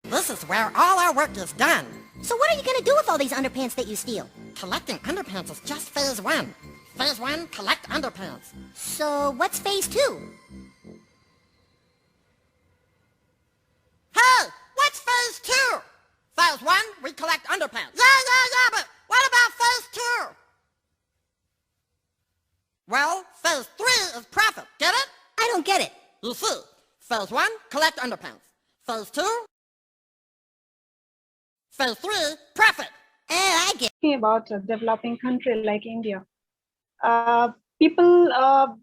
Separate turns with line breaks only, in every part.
This is where all our work is done.
So what are you gonna do with all these underpants that you steal?
Collecting underpants is just phase one. Phase one, collect underpants.
So what's phase 2?
Hey, what's phase two? Phase one, we collect underpants. Yeah, but what about phase two? Well, phase three is profit. Get it?
I don't get it.
You see, phase one, collect underpants. Phase two, phase three, profit.
I get it.
Talking about a developing country like India, people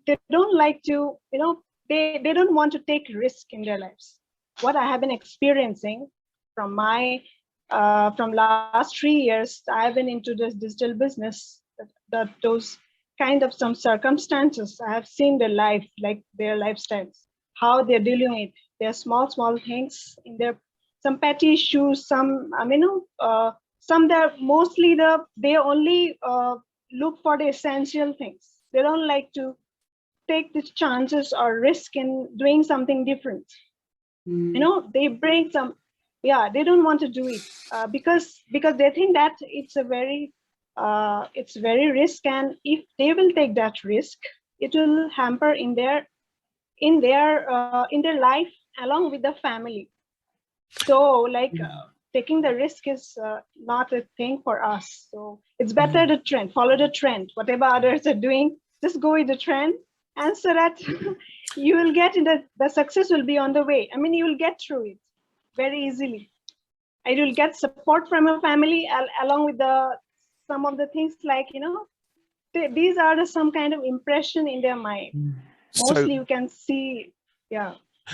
they don't like to, they don't want to take risk in their lives. What I have been experiencing from my from last 3 years, I've been into this digital business. Those kind of some circumstances, I have seen their life, like their lifestyles, how they're dealing with their small things in their some petty issues, some some they're mostly they only look for the essential things. They don't like to take the chances or risk in doing something different. They bring some, they don't want to do it because they think that it's very risk, and if they will take that risk, it will hamper in their life along with the family. So taking the risk is not a thing for us. So it's better to follow the trend. Whatever others are doing, just go with the trend, and so that you will get in the success will be on the way. I mean, you will get through it very easily. And you'll get support from your family along with some of the things, like, these are some kind of impression in their mind. Mostly you can see,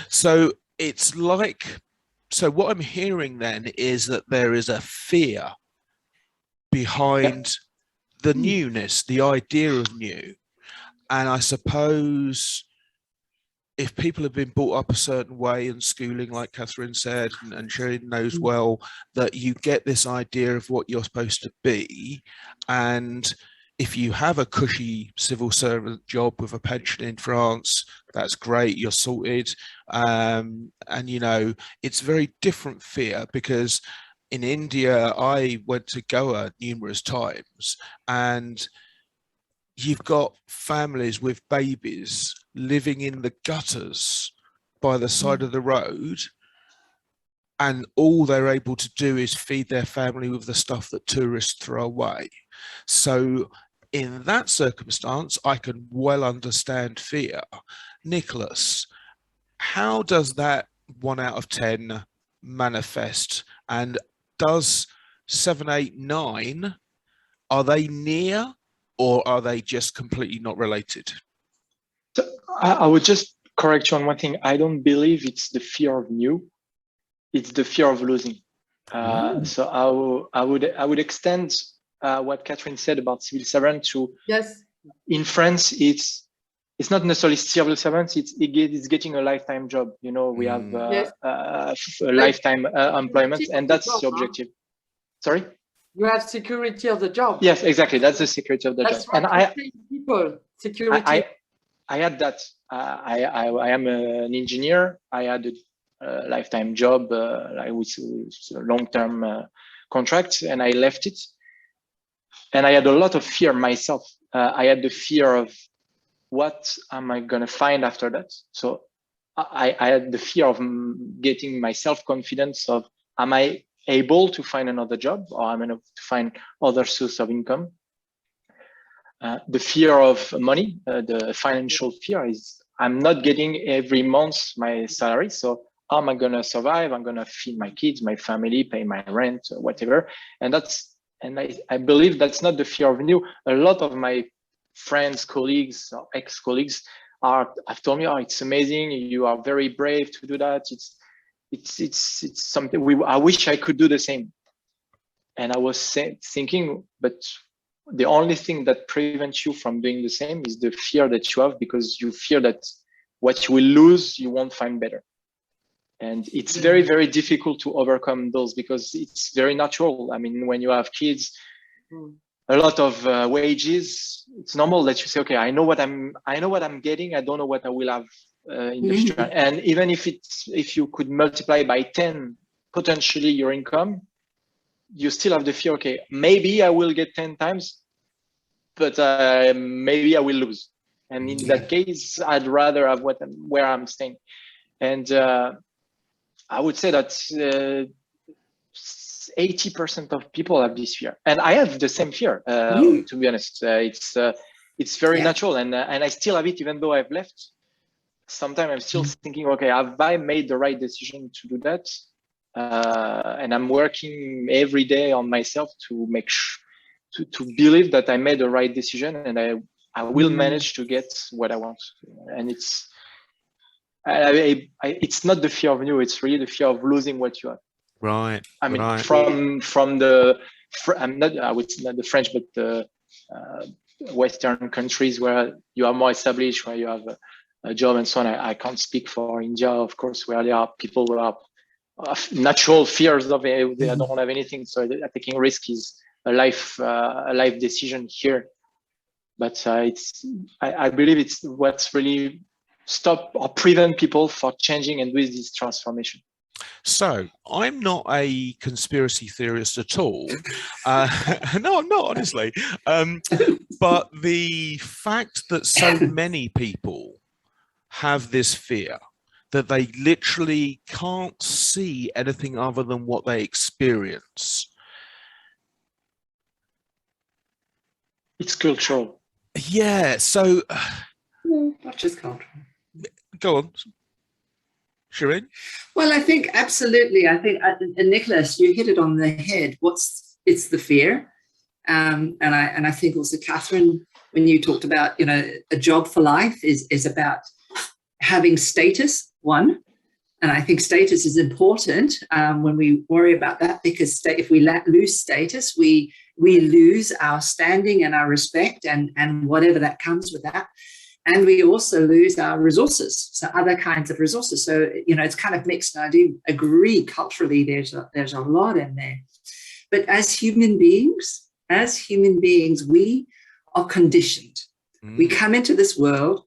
So it's like, so what I'm hearing then is that there is a fear behind the newness, the idea of new. And I suppose if people have been brought up a certain way in schooling, like Catherine said, and Shirin knows well, that you get this idea of what you're supposed to be. And if you have a cushy civil servant job with a pension in France, that's great, you're sorted. And, it's very different fear, because in India, I went to Goa numerous times, and you've got families with babies living in the gutters by the side of the road, and all they're able to do is feed their family with the stuff that tourists throw away. So in that circumstance, I can well understand fear. Nicholas, how does that 1 out of 10 manifest? And does 7, 8, 9, are they near, or are they just completely not related?
So I would just correct you on one thing. I don't believe it's the fear of new, it's the fear of losing. So I would extend what Catherine said about civil servant to, in France, it's not necessarily civil servants, it's getting a lifetime job. We have a lifetime employment, and that's the objective. Sorry?
You have security of the job.
Yes, exactly. That's the security of the job. And
security.
I had that. I am an engineer. I had a lifetime job, with a long-term contract, and I left it. And I had a lot of fear myself. I had the fear of, what am I going to find after that? So I had the fear of getting my self-confidence of, am I able to find another job, or am I able to find other source of income? The fear of money, the financial fear is, I'm not getting every month my salary. So how am I going to survive? I'm going to feed my kids, my family, pay my rent, whatever. And I believe that's not the fear of new. A lot of my friends, colleagues, or ex-colleagues have told me, oh, it's amazing. You are very brave to do that. It's something I wish I could do the same. And I was thinking, but the only thing that prevents you from doing the same is the fear that you have, because you fear that what you will lose, you won't find better. And it's very, very difficult to overcome those, because it's very natural. I mean, when you have kids, a lot of wages, it's normal that you say, okay, I know what I'm getting. I don't know what I will have in the future. And even if you could multiply by 10 potentially your income, you still have the fear, okay, maybe I will get 10 times, but maybe I will lose. And in that case, I'd rather have where I'm staying. And I would say that 80% of people have this fear. And I have the same fear, to be honest. It's very natural. And I still have it, even though I've left. Sometimes I'm still thinking, okay, have I made the right decision to do that? And I'm working every day on myself to make to believe that I made the right decision, and I will manage to get what I want. And it's not the fear of new; it's really the fear of losing what you have.
Right.
I mean,
right.
from the I would say not the French, but the Western countries where you are more established, where you have a job and so on. I can't speak for India, of course, where there are people who are natural fears of they don't have anything, so taking risk is a life decision here. But I believe it's what's really stop or prevent people from changing and doing this transformation.
So I'm not a conspiracy theorist at all. No, I'm not, honestly. But the fact that so many people have this fear that they literally can't see anything other than what they experience.
It's cultural.
Yeah, so...
Not just cultural.
Go on, Shireen.
Well, I think absolutely. I think, Nicholas, you hit it on the head. It's the fear. And I think also, Catherine, when you talked about, a job for life is about having status, one. And I think status is important when we worry about that, because if we lose status, we lose our standing and our respect and whatever that comes with that. And we also lose our resources, so other kinds of resources. So, it's kind of mixed. And I do agree culturally there's a lot in there. But as human beings, we are conditioned. We come into this world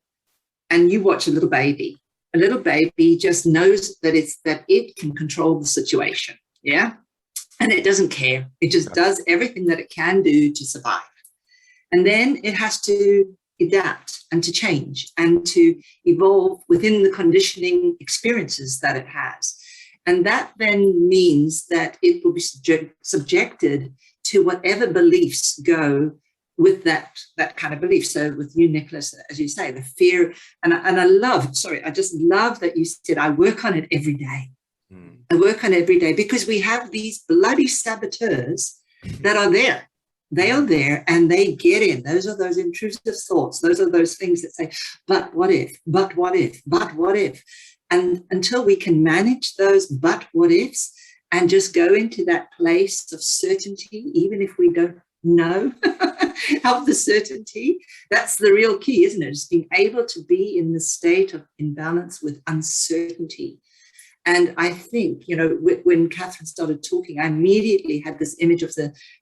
and you watch a little baby. A little baby just knows that it can control the situation, yeah? And it doesn't care. It just does everything that it can do to survive. And then it has to adapt and to change and to evolve within the conditioning experiences that it has. And that then means that it will be subjected to whatever beliefs go with that kind of belief. So with you, Nicholas, as you say, the fear, and I just love that you said, I work on it every day. I work on it every day because we have these bloody saboteurs that are there. They are there and they get in. Those are those intrusive thoughts. Those are those things that say, but what if, but what if, but what if? And until we can manage those but what ifs and just go into that place of certainty, even if we don't know of the certainty, that's the real key, isn't it? Just being able to be in the state of imbalance with uncertainty. And I think, when Catherine started talking, I immediately had this image of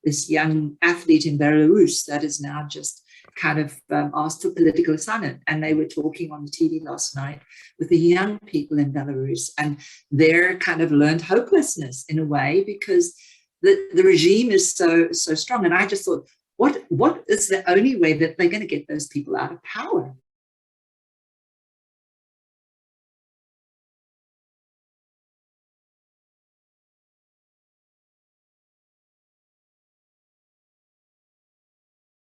this young athlete in Belarus that is now just kind of asked for political asylum. And they were talking on the TV last night with the young people in Belarus, and they're kind of learned hopelessness in a way because the regime is so strong. And I just thought, what is the only way that they're going to get those people out of power?